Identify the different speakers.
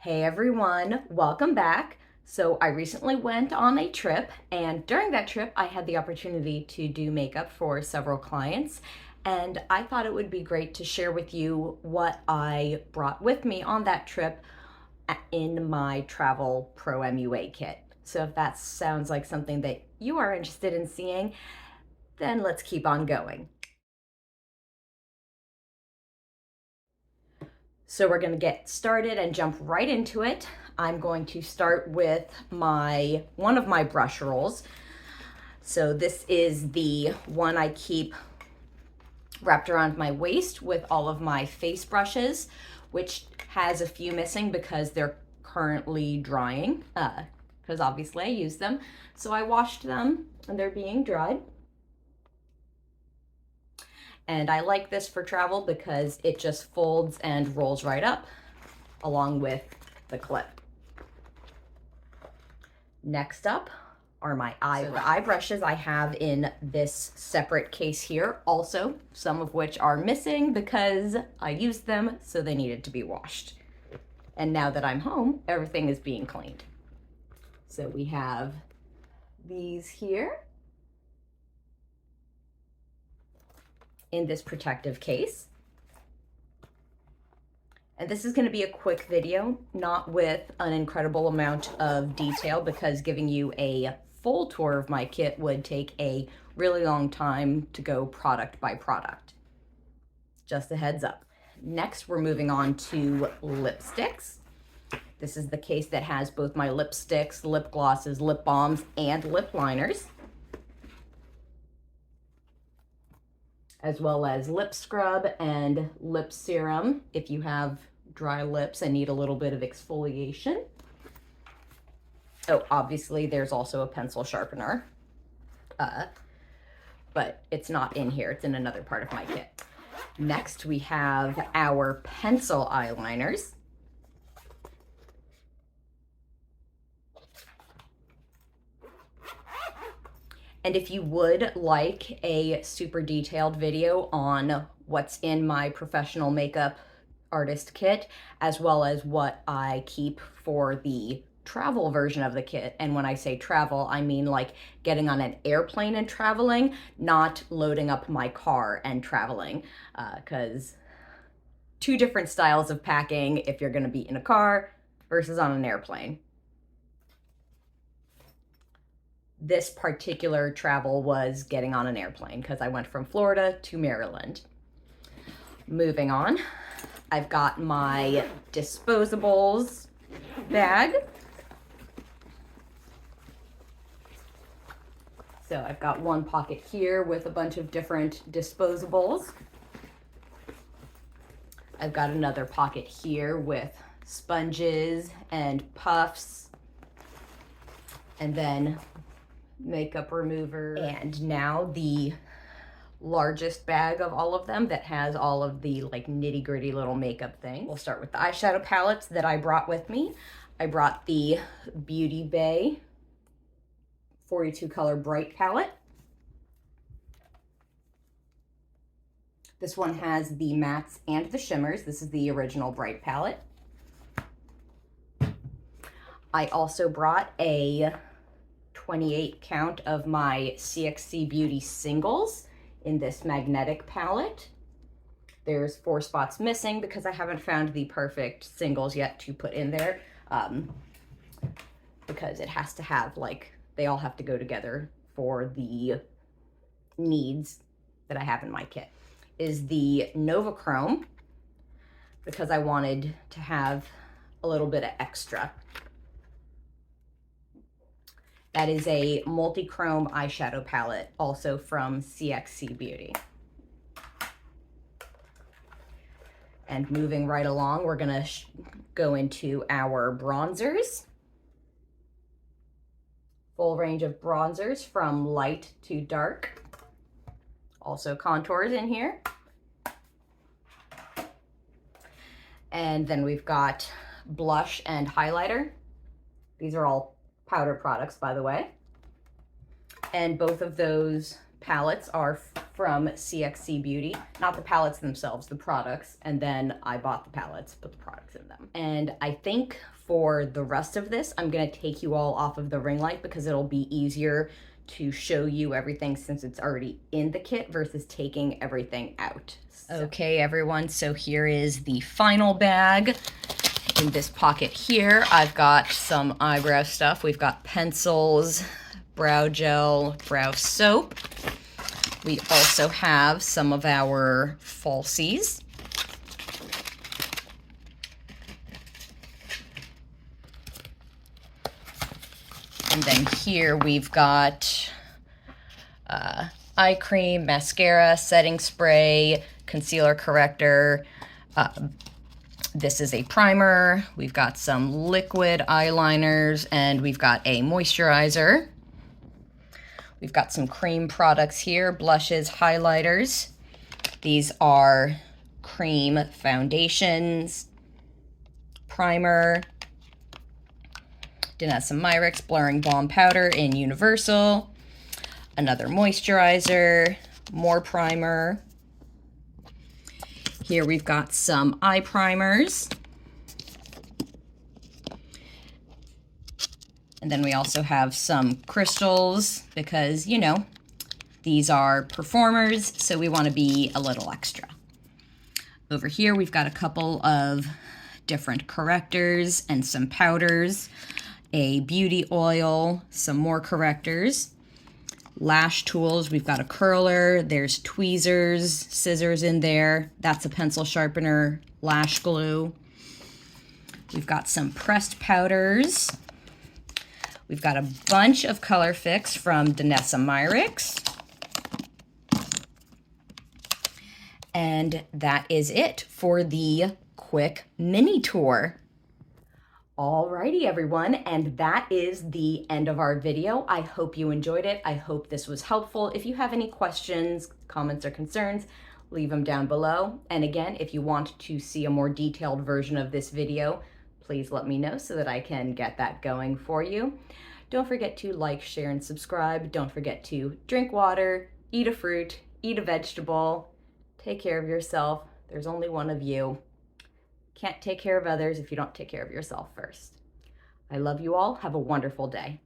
Speaker 1: Hey everyone, welcome back. So I recently went on a trip, and during that trip I had the opportunity to do makeup for several clients, and I thought it would be great to share with you what I brought with me on that trip in my Travel Pro MUA kit. So if that sounds like something that you are interested in seeing, then let's keep on going. So we're going to get started and jump right into it. I'm going to start with one of my brush rolls. So this is the one I keep wrapped around my waist with all of my face brushes, which has a few missing because they're currently drying, because obviously I use them. So I washed them and they're being dried. And I like this for travel because it just folds and rolls right up along with the clip. Next up are my eye brushes. So the eye brushes I have in this separate case here, also some of which are missing because I used them, so they needed to be washed. And now that I'm home, everything is being cleaned. So we have these here in this protective case. And this is going to be a quick video, not with an incredible amount of detail, because giving you a full tour of my kit would take a really long time to go product by product. Just a heads up. Next, we're moving on to lipsticks. This is the case that has both my lipsticks, lip glosses, lip balms, and lip liners, as well as lip scrub and lip serum if you have dry lips and need a little bit of exfoliation. Oh, obviously there's also a pencil sharpener, but it's not in here. It's in another part of my kit. Next, we have our pencil eyeliners. And if you would like a super detailed video on what's in my professional makeup artist kit, as well as what I keep for the travel version of the kit, and when I say travel, I mean like getting on an airplane and traveling, not loading up my car and traveling, because two different styles of packing if you're going to be in a car versus on an airplane. This particular travel was getting on an airplane because I went from Florida to Maryland. Moving on, I've got my disposables bag. So I've got one pocket here with a bunch of different disposables. I've got another pocket here with sponges and puffs, and then makeup remover. And now the largest bag of all of them that has all of the like nitty gritty little makeup things. We'll start with the eyeshadow palettes that I brought with me. I brought the Beauty Bay 42 color bright palette. This one has the mattes and the shimmers. This is the original bright palette. I also brought a 28 count of my CXC Beauty singles in this magnetic palette. There's 4 spots missing because I haven't found the perfect singles yet to put in there, because it has to have, like, they all have to go together for the needs that I have in my kit. Is the Nova Chrome, because I wanted to have a little bit of extra. That is a multi-chrome eyeshadow palette, also from CXC Beauty. And moving right along, we're gonna go into our bronzers. Full range of bronzers from light to dark. Also contours in here. And then we've got blush and highlighter. These are all powder products, by the way. And both of those palettes are from CXC Beauty. Not the palettes themselves, the products. And then I bought the palettes, put the products in them. And I think for the rest of this, I'm gonna take you all off of the ring light because it'll be easier to show you everything since it's already in the kit versus taking everything out. Okay, everyone, so here is the final bag. In this pocket here, I've got some eyebrow stuff. We've got pencils, brow gel, brow soap. We also have some of our falsies. And then here we've got eye cream, mascara, setting spray, concealer corrector. This is a primer. We've got some liquid eyeliners, and we've got a moisturizer. We've got some cream products here, blushes, highlighters. These are cream foundations, primer. Danessa Myricks Blurring Balm Powder in Universal. Another moisturizer, more primer. Here we've got some eye primers. And then we also have some crystals because, you know, these are performers, so we want to be a little extra. Over here we've got a couple of different correctors and some powders, a beauty oil, some more correctors. Lash tools, we've got a curler, there's tweezers, scissors in there, that's a pencil sharpener, lash glue. We've got some pressed powders. We've got a bunch of color fix from Danessa Myricks. And that is it for the quick mini tour. Alrighty, everyone, and that is the end of our video. I hope you enjoyed it. I hope this was helpful. If you have any questions, comments, or concerns, leave them down below. And again, if you want to see a more detailed version of this video, please let me know so that I can get that going for you. Don't forget to like, share, and subscribe. Don't forget to drink water, eat a fruit, eat a vegetable, take care of yourself. There's only one of you. Can't take care of others if you don't take care of yourself first. I love you all. Have a wonderful day.